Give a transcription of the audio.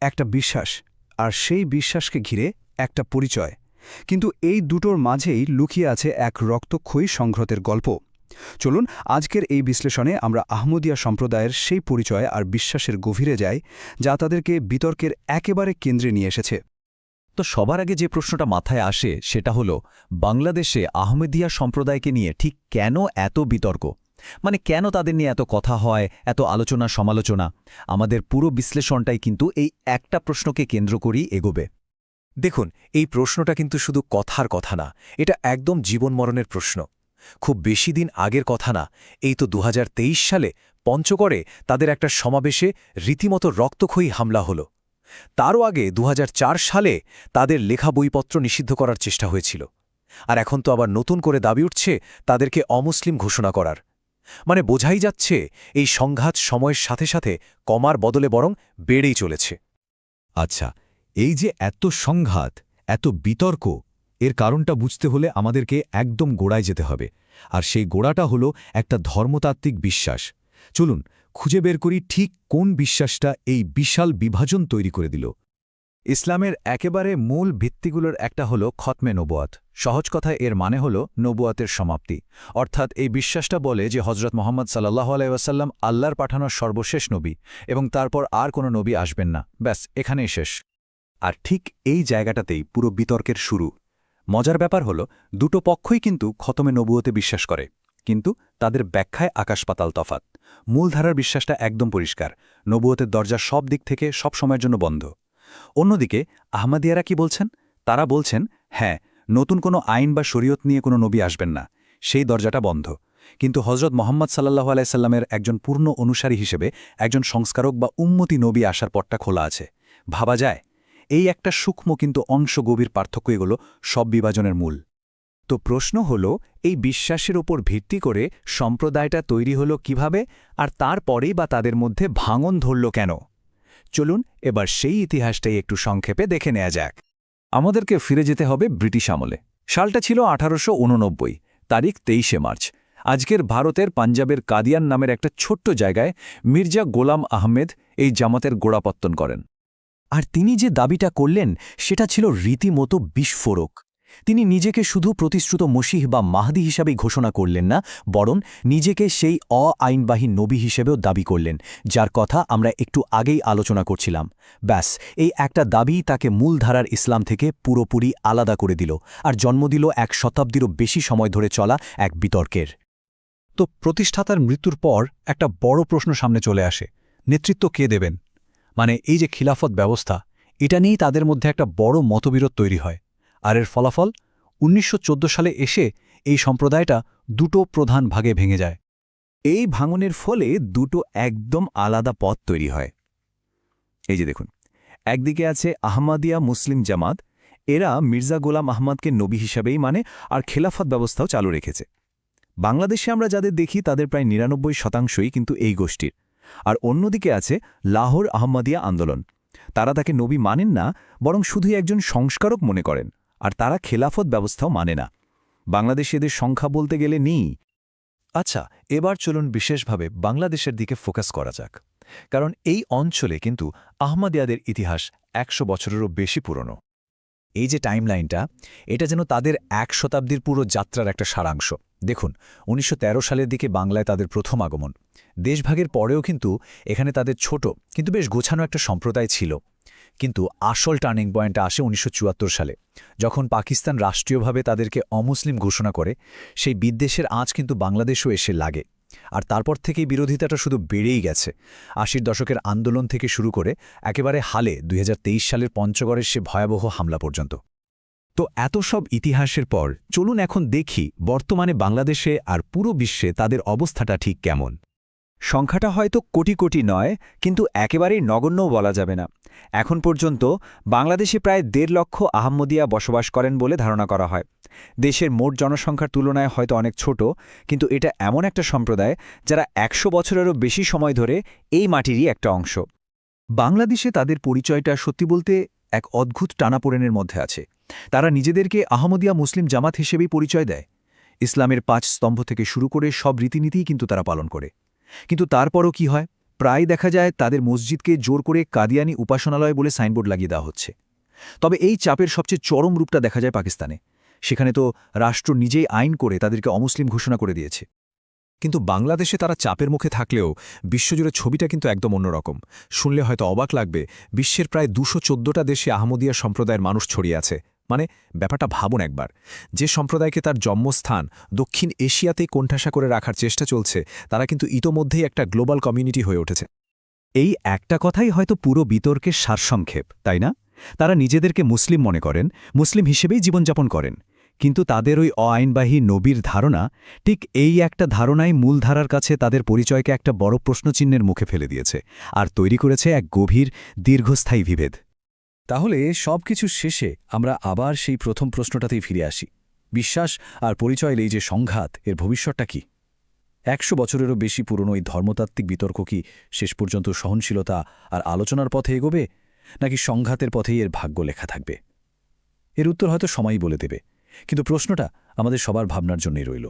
একটা বিশ্বাস, আর সেই বিশ্বাসকে ঘিরে একটা পরিচয়। কিন্তু এই দুটোর মাঝেই লুকিয়ে আছে এক রক্তক্ষয়ী সংঘাতের গল্প। চলুন আজকের এই বিশ্লেষণে আমরা আহমদিয়া সম্প্রদায়ের সেই পরিচয় আর বিশ্বাসের গভীরে যাই, যা তাদেরকে বিতর্কের একেবারে কেন্দ্রে নিয়ে এসেছে। তো সবার আগে যে প্রশ্নটা মাথায় আসে সেটা হলো, বাংলাদেশে আহমদিয়া সম্প্রদায়কে নিয়ে ঠিক কেন এত বিতর্ক? মানে কেন তাদের নিয়ে এত কথা হয়, এত আলোচনা সমালোচনা? আমাদের পুরো বিশ্লেষণটাই কিন্তু এই একটা প্রশ্নকে কেন্দ্র করেই এগোবে। দেখুন, এই প্রশ্নটা কিন্তু শুধু কথার কথা না, এটা একদম জীবনমরণের প্রশ্ন। খুব বেশি দিন আগের কথা না, এই তো ২০২৩ সালে পঞ্চগড়ে তাদের একটা সমাবেশে রীতিমতো রক্তক্ষয়ী হামলা হলো। তারও আগে ২০০৪ সালে তাদের লেখা বইপত্র নিষিদ্ধ করার চেষ্টা হয়েছিল। আর এখন তো আবার নতুন করে দাবি উঠছে তাদেরকে অমুসলিম ঘোষণা করার। মানে বোঝাই যাচ্ছে এই সংঘাত সময়ের সাথে সাথে কমার বদলে বরং বেড়েই চলেছে। আচ্ছা, এই যে এত সংঘাত, এত বিতর্ক, এর কারণটা বুঝতে হলে আমাদেরকে একদম গোড়ায় যেতে হবে। আর সেই গোড়াটা হলো একটা ধর্মতাত্ত্বিক বিশ্বাস। চলুন খুঁজে বের করি ঠিক কোন বিশ্বাসটা এই বিশাল বিভাজন তৈরি করে দিল। ইসলামের একেবারে মূল ভিত্তিগুলোর একটা হলো খতমে নবুয়াত। সহজ কথায় এর মানে হলো নবুয়াতের সমাপ্তি। অর্থাৎ এই বিশ্বাসটা বলে যে হজরত মোহাম্মদ সাল্লাল্লাহু আলাইহি ওয়াসাল্লাম আল্লাহর পাঠানো সর্বশেষ নবী, এবং তারপর আর কোনো নবী আসবেন না, ব্যাস এখানেই শেষ। আর ঠিক এই জায়গাটাতেই পুরো বিতর্কের শুরু। মজার ব্যাপার হলো, দুটো পক্ষই কিন্তু খতমে নবুয়তে বিশ্বাস করে, কিন্তু তাদের ব্যাখ্যায় আকাশ-পাতাল তফাত। মূলধারার বিশ্বাসটা একদম পরিষ্কার, নবুয়তের দরজা সব দিক থেকে সব সময়ের জন্য বন্ধ। অন্যদিকে আহমদিয়ারা কি বলছেন? তারা বলছেন, হ্যাঁ, নতুন কোনো আইন বা শরীয়ত নিয়ে কোনো নবী আসবেন না, সেই দরজাটা বন্ধ। কিন্তু হজরত মোহাম্মদ সাল্লাল্লাহু আলাইহি সাল্লামের একজন পূর্ণ অনুসারী হিসেবে একজন সংস্কারক বা উম্মতি নবী আসার পথটা খোলা আছে। ভাবা যায়, এই একটা সূক্ষ্ম কিন্তু অংশগভীর পার্থক্য, এগুলো সব বিভাজনের মূল। তো প্রশ্ন হল, এই বিশ্বাসের ওপর ভিত্তি করে সম্প্রদায়টা তৈরি হলো কিভাবে, আর তারপরেই বা তাদের মধ্যে ভাঙন ধরল কেন? চলুন এবার সেই ইতিহাসটাই একটু সংক্ষেপে দেখে নেওয়া যাক। আমাদেরকে ফিরে যেতে হবে ব্রিটিশ আমলে। সালটা ছিল 1889, তারিখ 23শে মার্চ। আজকের ভারতের পাঞ্জাবের কাদিয়ান নামের একটা ছোট্ট জায়গায় মির্জা গোলাম আহমেদ এই জামাতের গোড়াপত্তন করেন। আর তিনি যে দাবিটা করলেন সেটা ছিল রীতিমতো বিস্ফোরক। তিনি নিজেকে শুধু প্রতিশ্রুত মসিহ বা মাহদি হিসাবেই ঘোষণা করলেন না, বরং নিজেকে সেই আইনবাহী নবী হিসেবেও দাবি করলেন, যার কথা আমরা একটু আগেই আলোচনা করছিলাম। ব্যাস, এই একটা দাবিই তাকে মূলধারার ইসলাম থেকে পুরোপুরি আলাদা করে দিল, আর জন্ম দিল এক শতাব্দীরও বেশি সময় ধরে চলা এক বিতর্কের। তো প্রতিষ্ঠাতার মৃত্যুর পর একটা বড় প্রশ্ন সামনে চলে আসে, নেতৃত্ব কে দেবেন? মানে এই যে খিলাফত ব্যবস্থা, এটা নিয়েই তাদের মধ্যে একটা বড় মতবিরোধ তৈরি হয়। আর এর ফলাফল ১৯১৪ সালে এসে এই সম্প্রদায়টা দুটো প্রধান ভাগে ভেঙে যায়। এই ভাঙনের ফলে দুটো একদম আলাদা পথ তৈরি হয়। এই যে দেখুন, একদিকে আছে আহমদিয়া মুসলিম জামাত। এরা মির্জা গোলাম আহমদকে নবী হিসাবেই মানে, আর খেলাফত ব্যবস্থাও চালু রেখেছে। বাংলাদেশে আমরা যাদের দেখি তাদের প্রায় ৯৯% কিন্তু এই গোষ্ঠীর। আর অন্যদিকে আছে লাহোর আহমদিয়া আন্দোলন। তারা তাকে নবী মানেন না, বরং শুধুই একজন সংস্কারক মনে করেন, আর তারা খেলাফত ব্যবস্থাও মানে না। বাংলাদেশে এদের সংখ্যা বলতে গেলে নেই। আচ্ছা, এবার চলুন বিশেষভাবে বাংলাদেশের দিকে ফোকাস করা যাক, কারণ এই অঞ্চলে কিন্তু আহমদিয়াদের ইতিহাস ১০০ বছরেরও বেশি পুরনো। এই যে টাইমলাইনটা, এটা যেন তাদের ১ শতাব্দীর পুরো যাত্রার একটা সারাংশ। দেখুন, ১৯১৩ সালের দিকে বাংলায় তাদের প্রথম আগমন। দেশভাগের পরেও কিন্তু এখানে তাদের ছোট কিন্তু বেশ গোছানো একটা সম্প্রদায় ছিল। কিন্তু আসল টার্নিং পয়েন্টটা আসে ১৯৭৪ সালে, যখন পাকিস্তান রাষ্ট্রীয়ভাবে তাদেরকে অমুসলিম ঘোষণা করে। সেই বিদ্বেষের আঁচ কিন্তু বাংলাদেশও এসে লাগে। আর তারপর থেকেই বিরোধিতাটা শুধু বেড়েই গেছে। ৮০ দশকের আন্দোলন থেকে শুরু করে একেবারে হালে ২০২৩ সালের পঞ্চগড়ের সে ভয়াবহ হামলা পর্যন্ত। তো এত সব ইতিহাসের পর চলুন এখন দেখি বর্তমানে বাংলাদেশে আর পুরো বিশ্বে তাদের অবস্থাটা ঠিক কেমন। সংখ্যাটা হয়তো কোটি কোটি নয়, কিন্তু একেবারেই নগণ্যও বলা যাবে না। এখন পর্যন্ত বাংলাদেশে প্রায় ১.৫ লক্ষ আহমদিয়া বসবাস করেন বলে ধারণা করা হয়। দেশের মোট জনসংখ্যার তুলনায় হয়তো অনেক ছোট, কিন্তু এটা এমন একটা সম্প্রদায় যারা ১০০ বছরেরও বেশি সময় ধরে এই মাটিরই একটা অংশ। বাংলাদেশে তাদের পরিচয়টা সত্যি বলতে এক অদ্ভুত টানাপোড়েনের মধ্যে আছে। তারা নিজেদেরকে আহমদিয়া মুসলিম জামাত হিসেবেই পরিচয় দেয়। ইসলামের ৫ স্তম্ভ থেকে শুরু করে সব রীতিনীতিই কিন্তু তারা পালন করে। কিন্তু তারপরও কি হয়? প্রায় দেখা যায় তাদের মসজিদকে জোর করে কাদিয়ানি উপাসনালয় বলে সাইনবোর্ড লাগিয়ে দেওয়া হচ্ছে। তবে এই চাপের সবচেয়ে চরম রূপটা দেখা যায় পাকিস্তানে। সেখানে তো রাষ্ট্র নিজেই আইন করে তাদেরকে অমুসলিম ঘোষণা করে দিয়েছে। কিন্তু বাংলাদেশে তারা চাপের মুখে থাকলেও বিশ্বজুড়ে ছবিটা কিন্তু একদম অন্যরকম। শুনলে হয়তো অবাক লাগবে, বিশ্বের প্রায় ২১৪টা দেশে আহমদিয়া সম্প্রদায়ের মানুষ ছড়িয়ে আছে। মানে ব্যাপারটা ভাবুন একবার, যে সম্প্রদায়কে তার জন্মস্থান দক্ষিণ এশিয়াতেই কোণঠাসা করে রাখার চেষ্টা চলছে, তারা কিন্তু ইতোমধ্যেই একটা গ্লোবাল কমিউনিটি হয়ে উঠেছে। এই একটা কথাই হয়তো পুরো বিতর্কের সারসংক্ষেপ, তাই না? তারা নিজেদেরকে মুসলিম মনে করেন, মুসলিম হিসেবেই জীবনযাপন করেন, কিন্তু তাদের ওই অআইনবাহী নবীর ধারণা, ঠিক এই একটা ধারণাই মূলধারার কাছে তাদের পরিচয়কে একটা বড় প্রশ্নচিহ্নের মুখে ফেলে দিয়েছে আর তৈরি করেছে এক গভীর দীর্ঘস্থায়ী বিভেদ। তাহলে সবকিছু শেষে আমরা আবার সেই প্রথম প্রশ্নটাতেই ফিরে আসি। বিশ্বাস আর পরিচয়ের এই যে সংঘাত, এর ভবিষ্যৎটা কি? ১০০ বছরেরও বেশি পুরনো এই ধর্মতাত্ত্বিক বিতর্ক কি শেষ পর্যন্ত সহনশীলতা আর আলোচনার পথে এগোবে, নাকি সংঘাতের পথেই এর ভাগ্য লেখা থাকবে? এর উত্তর হয়তো সময়ই বলে দেবে, কিন্তু প্রশ্নটা আমাদের সবার ভাবনার জন্যই রইল।